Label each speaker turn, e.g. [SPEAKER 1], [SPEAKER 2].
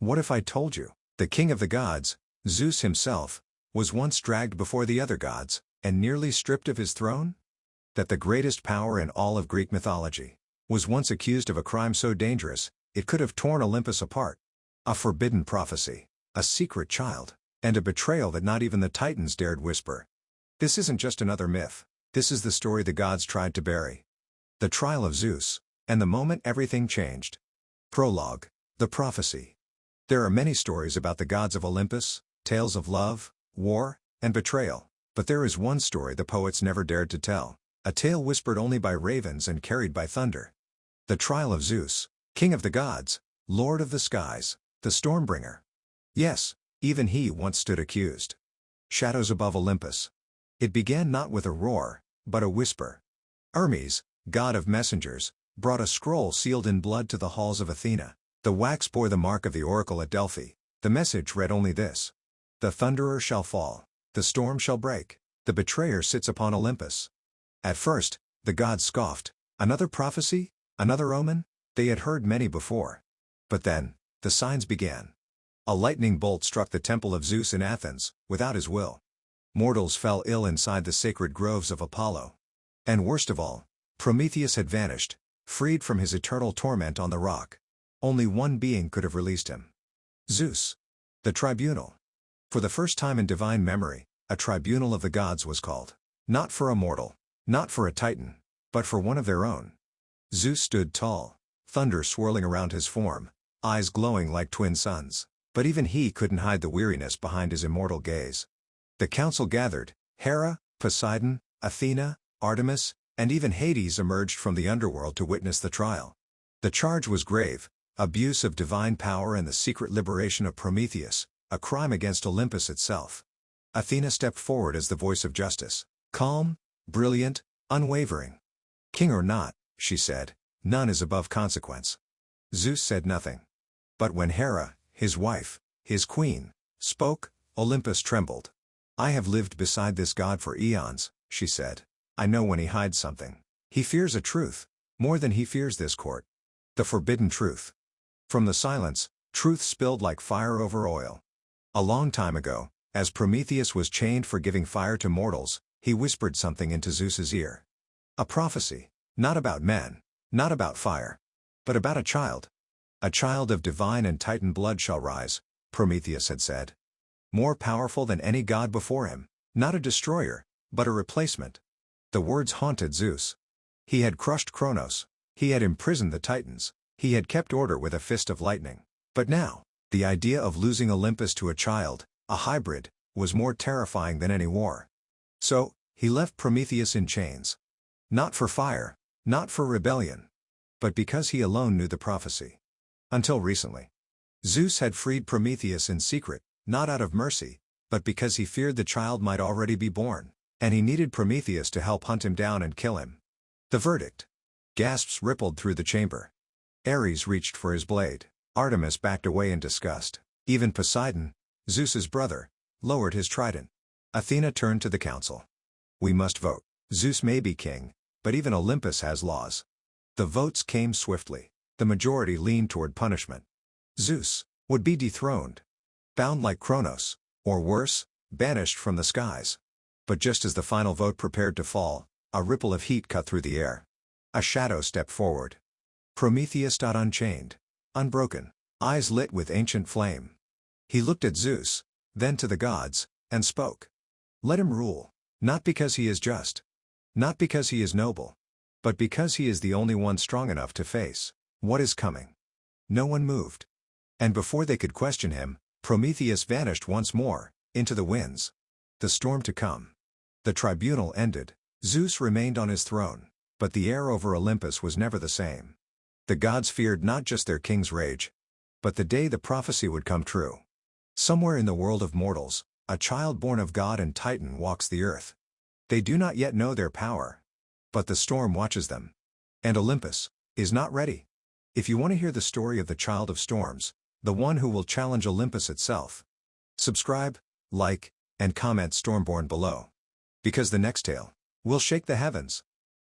[SPEAKER 1] What if I told you? The king of the gods, Zeus himself, was once dragged before the other gods, and nearly stripped of his throne? That the greatest power in all of Greek mythology was once accused of a crime so dangerous, it could have torn Olympus apart. A forbidden prophecy, a secret child, and a betrayal that not even the Titans dared whisper. This isn't just another myth. This is the story the gods tried to bury. The trial of Zeus, and the moment everything changed. Prologue. The prophecy. There are many stories about the gods of Olympus, tales of love, war, and betrayal, but there is one story the poets never dared to tell, a tale whispered only by ravens and carried by thunder. The trial of Zeus, king of the gods, lord of the skies, the stormbringer. Yes, even he once stood accused. Shadows above Olympus. It began not with a roar, but a whisper. Hermes, god of messengers, brought a scroll sealed in blood to the halls of Athena. The wax bore the mark of the oracle at Delphi. The message read only this: the thunderer shall fall, the storm shall break, the betrayer sits upon Olympus. At first, the gods scoffed. Another prophecy? Another omen? They had heard many before. But then, the signs began. A lightning bolt struck the temple of Zeus in Athens, without his will. Mortals fell ill inside the sacred groves of Apollo. And worst of all, Prometheus had vanished, freed from his eternal torment on the rock. Only one being could have released him. Zeus. The tribunal. For the first time in divine memory, a tribunal of the gods was called. Not for a mortal, not for a titan, but for one of their own. Zeus stood tall, thunder swirling around his form, eyes glowing like twin suns, but even he couldn't hide the weariness behind his immortal gaze. The council gathered. Hera, Poseidon, Athena, Artemis, and even Hades emerged from the underworld to witness the trial. The charge was grave: abuse of divine power and the secret liberation of Prometheus, a crime against Olympus itself. Athena stepped forward as the voice of justice, calm, brilliant, unwavering. King or not, she said, none is above consequence. Zeus said nothing. But when Hera, his wife, his queen, spoke, Olympus trembled. I have lived beside this god for eons, she said. I know when he hides something. He fears a truth, more than he fears this court. The forbidden truth. From the silence, truth spilled like fire over oil. A long time ago, as Prometheus was chained for giving fire to mortals, he whispered something into Zeus's ear. A prophecy, not about men, not about fire, but about a child. A child of divine and titan blood shall rise, Prometheus had said. More powerful than any god before him, not a destroyer, but a replacement. The words haunted Zeus. He had crushed Kronos. He had imprisoned the titans. He had kept order with a fist of lightning. But now, the idea of losing Olympus to a child, a hybrid, was more terrifying than any war. So, he left Prometheus in chains. Not for fire, not for rebellion, but because he alone knew the prophecy. Until recently. Zeus had freed Prometheus in secret, not out of mercy, but because he feared the child might already be born, and he needed Prometheus to help hunt him down and kill him. The verdict. Gasps rippled through the chamber. Ares reached for his blade. Artemis backed away in disgust. Even Poseidon, Zeus's brother, lowered his trident. Athena turned to the council. We must vote. Zeus may be king, but even Olympus has laws. The votes came swiftly. The majority leaned toward punishment. Zeus would be dethroned, bound like Kronos, or worse, banished from the skies. But just as the final vote prepared to fall, a ripple of heat cut through the air. A shadow stepped forward. Prometheus stood unchained, unbroken, eyes lit with ancient flame. He looked at Zeus, then to the gods, and spoke. Let him rule, not because he is just, not because he is noble, but because he is the only one strong enough to face what is coming. No one moved. And before they could question him, Prometheus vanished once more, into the winds. The storm to come. The tribunal ended. Zeus remained on his throne, but the air over Olympus was never the same. The gods feared not just their king's rage, but the day the prophecy would come true. Somewhere in the world of mortals, a child born of God and Titan walks the earth. They do not yet know their power, but the storm watches them. And Olympus is not ready. If you want to hear the story of the child of storms, the one who will challenge Olympus itself, subscribe, like, and comment Stormborn below. Because the next tale will shake the heavens.